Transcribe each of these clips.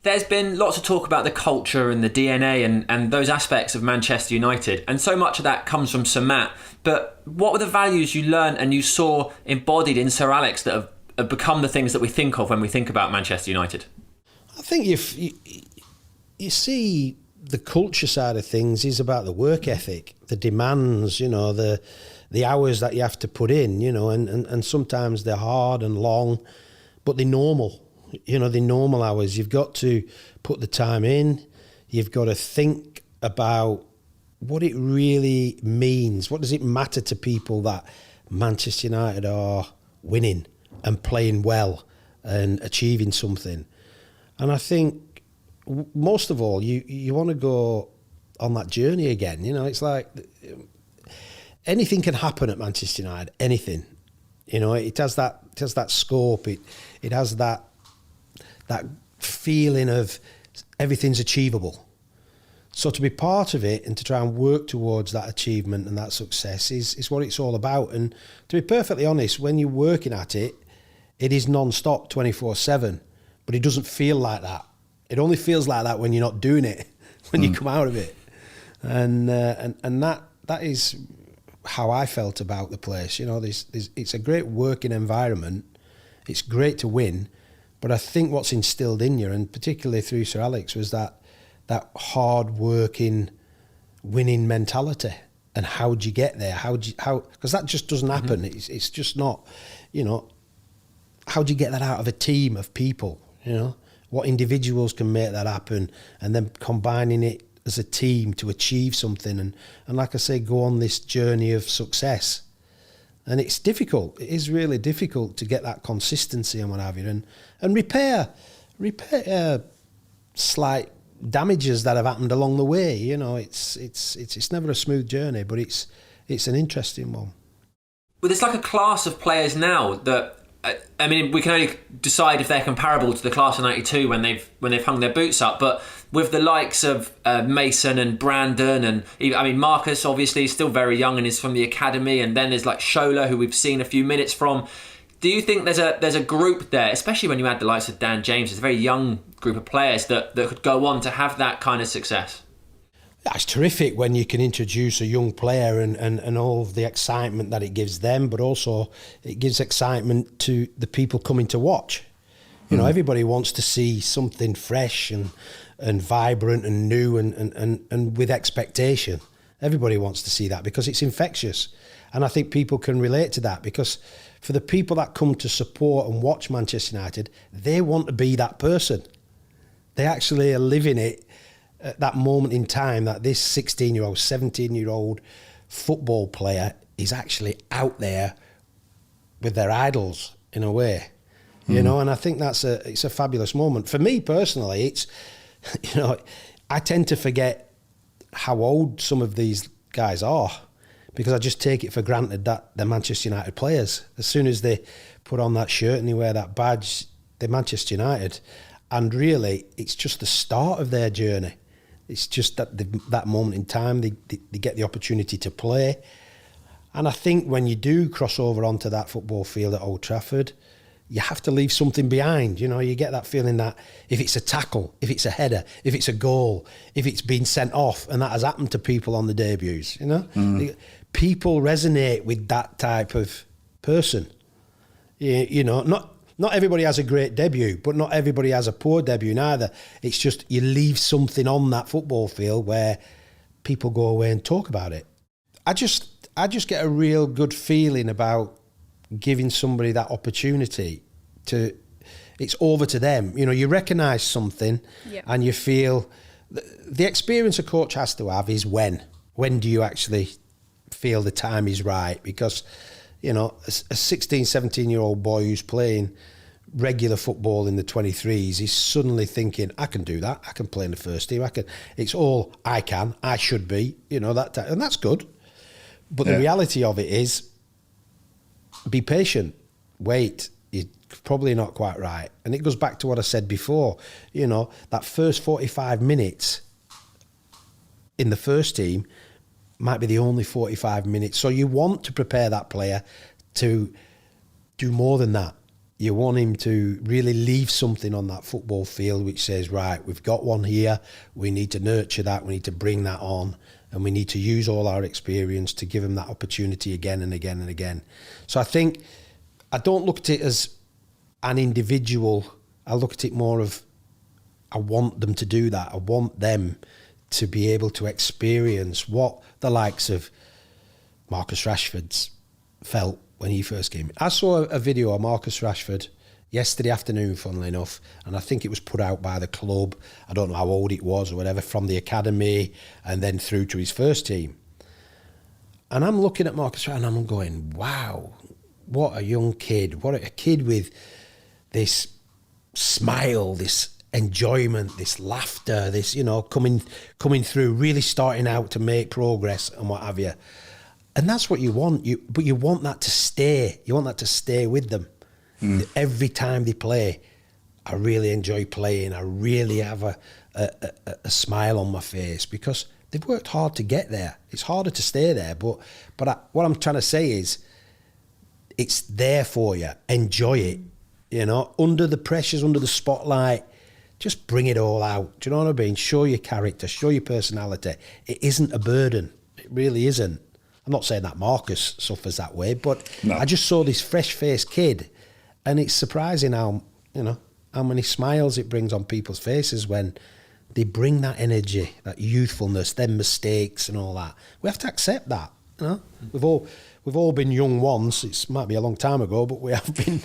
There's been lots of talk about the culture and the DNA and those aspects of Manchester United, and so much of that comes from Sir Matt. But what were the values you learned and you saw embodied in Sir Alex that have become the things that we think of when we think about Manchester United? I think you see the culture side of things is about the work ethic, the demands, the hours that you have to put in, and sometimes they're hard and long, but they're normal. The normal hours. You've got to put the time in. You've got to think about what it really means. What does it matter to people that Manchester United are winning and playing well and achieving something? And I think most of all, you want to go on that journey again. It's like anything can happen at Manchester United. Anything. It has that scope. It has that feeling of everything's achievable. So to be part of it and to try and work towards that achievement and that success is what it's all about. And to be perfectly honest, when you're working at it, it is non-stop 24/7, but it doesn't feel like that. It only feels like that when you're not doing it, when you come out of it. And that is how I felt about the place. It's a great working environment. It's great to win. But I think what's instilled in you, and particularly through Sir Alex, was that hard-working, winning mentality. And how do you get there? Because that just doesn't happen. Mm-hmm. It's just not, how do you get that out of a team of people? What individuals can make that happen, and then combining it as a team to achieve something. And like I say, go on this journey of success. And it's difficult. It is really difficult to get that consistency and what have you, and repair slight damages that have happened along the way. It's never a smooth journey, but it's an interesting one. Well, there's like a class of players now that, I mean, we can only decide if they're comparable to the class of '92 when they've hung their boots up. But with the likes of Mason and Brandon, and Marcus obviously is still very young and is from the academy, and then there's like Shola, who we've seen a few minutes from. Do you think there's a group there, especially when you add the likes of Dan James, it's a very young group of players that could go on to have that kind of success? That's terrific when you can introduce a young player and all of the excitement that it gives them, but also it gives excitement to the people coming to watch. Everybody wants to see something fresh and vibrant and new and with expectation. Everybody wants to see that because it's infectious. And I think people can relate to that, because for the people that come to support and watch Manchester United, they want to be that person. They actually are living it at that moment in time, that this 16-year-old, 17-year-old football player is actually out there with their idols in a way, and I think it's a fabulous moment. For me personally, it's, I tend to forget how old some of these guys are, because I just take it for granted that they're Manchester United players. As soon as they put on that shirt and they wear that badge, they're Manchester United. And really, it's just the start of their journey. It's just that moment in time, they get the opportunity to play. And I think when you do cross over onto that football field at Old Trafford, you have to leave something behind. You get that feeling that if it's a tackle, if it's a header, if it's a goal, if it's been sent off, and that has happened to people on the debuts, people resonate with that type of person. Not everybody has a great debut, but not everybody has a poor debut neither. It's just you leave something on that football field where people go away and talk about it. I just get a real good feeling about giving somebody that opportunity to. It's over to them. You recognise something, and you feel the experience a coach has to have is when. When do you actually feel the time is right? Because a 16, 17-year-old boy who's playing regular football in the 23s is suddenly thinking, I can do that. I can play in the first team. It's all I should be, that type, and that's good. But the reality of it is, be patient, wait. You're probably not quite right. And it goes back to what I said before, that first 45 minutes in the first team might be the only 45 minutes. So you want to prepare that player to do more than that. You want him to really leave something on that football field which says, right, we've got one here, we need to nurture that, we need to bring that on, and we need to use all our experience to give him that opportunity again and again and again. So I think, I don't look at it as an individual, I look at it more of, I want them to do that. I want them to be able to experience what the likes of Marcus Rashford's felt when he first came in. I saw a video of Marcus Rashford yesterday afternoon, funnily enough, and I think it was put out by the club. I don't know how old it was or whatever, from the academy and then through to his first team. And I'm looking at Marcus Rashford and I'm going, wow, what a young kid. What a kid with this smile, this enjoyment, this laughter, this, you know, coming through, really starting out to make progress and what have you. And that's what you want. But you want that to stay. You want that to stay with them. Every time they play, I really enjoy playing. I really have a smile on my face because they've worked hard to get there. It's harder to stay there. But what I'm trying to say is, it's there for you. Enjoy it. You know, under the pressures, under the spotlight, just bring it all out. Do you know what I mean? Show your character, show your personality. It isn't a burden. It really isn't. I'm not saying that Marcus suffers that way, but no. I just saw this fresh-faced kid, and it's surprising how many smiles it brings on people's faces when they bring that energy, that youthfulness, them mistakes and all that. We have to accept that. You know, we've all been young once. It might be a long time ago, but we have been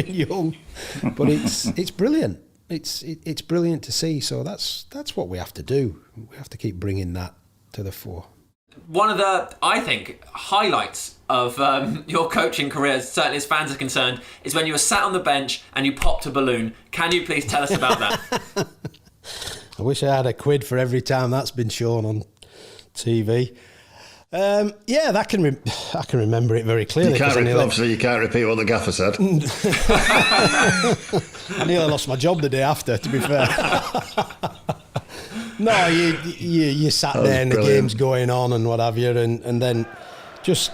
young. But it's brilliant. It's brilliant to see. So that's what we have to do. We have to keep bringing that to the fore. One of the, I think, highlights of your coaching career, certainly as fans are concerned, is when you were sat on the bench and you popped a balloon. Can you please tell us about that? I wish I had a quid for every time that's been shown on TV. Yeah, I can remember it very clearly. Obviously, you can't repeat what the gaffer said. I nearly lost my job the day after, to be fair. No, you sat there and the game's going on and what have you, and then just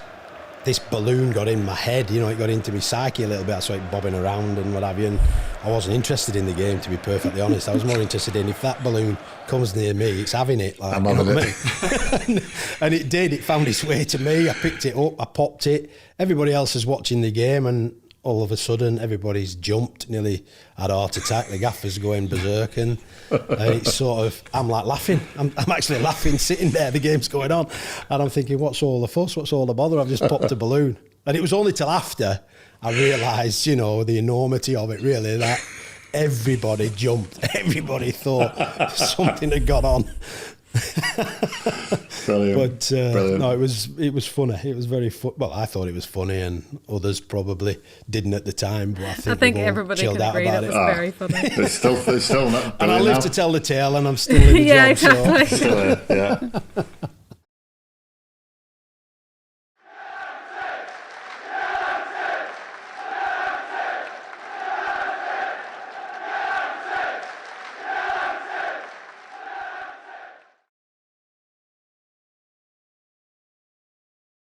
this balloon got in my head, you know, it got into my psyche a little bit. I saw it bobbing around and what have you, and I wasn't interested in the game, to be perfectly honest. I was more interested in, if that balloon comes near me, it's having it. Like, I'm having it. And it did, it found its way to me. I picked it up, I popped it. Everybody else was watching the game, and all of a sudden everybody's jumped, nearly had a heart attack. The gaffer's going berserk, and it's sort of, I'm like laughing. I'm actually laughing, sitting there, the game's going on, and I'm thinking, what's all the fuss, what's all the bother? I've just popped a balloon. And it was only till after I realised, you know, the enormity of it, really, that everybody jumped. Everybody thought something had gone on. Brilliant. But no, it was funny. It was very fun. Well, I thought it was funny, and others probably didn't at the time. But I think everybody can agree that it was very funny. It's still not. And I live to tell the tale, and I'm still in the job. Exactly. So. Yeah.